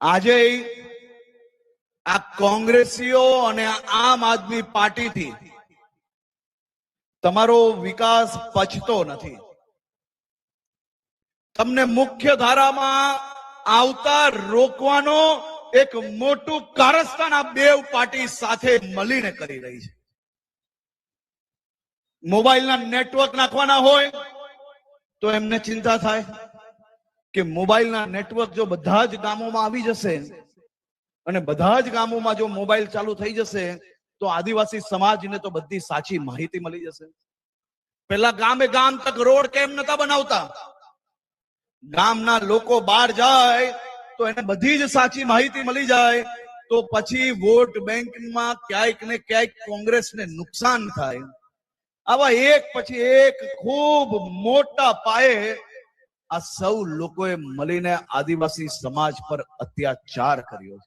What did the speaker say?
આજે આ કોંગ્રેસીઓ અને આમ આદમી પાર્ટીથી તમારો વિકાસ પચતો નથી. તમને મુખ્ય ધારામાં આવતા રોકવાનો એક મોટું કારસ્તાન આ બે પાર્ટી સાથે મળીને કરી રહી છે. મોબાઈલના નેટવર્ક નાખવાના હોય તો એમને ચિંતા થાય કે મોબાઈલના નેટવર્ક જો બધા જ ગામોમાં આવી જશે અને બધા જ ગામોમાં જો મોબાઈલ ચાલુ થઈ જશે તો આદિવાસી સમાજને તો બધી સાચી માહિતી મળી જશે. પેલા ગામે ગામ તક રોડ કેમ નતા બનાવતા? ગામના લોકો બહાર જાય તો એને બધી જ સાચી માહિતી મળી જાય તો પછી વોટ બેંકમાં ક્યાંક ને ક્યાંક કોંગ્રેસને નુકસાન થાય. આવા એક પછી એક ખૂબ મોટા પાયે આ સૌ લોકોએ મળીને આદિવાસી સમાજ પર અત્યાચાર કર્યો છે.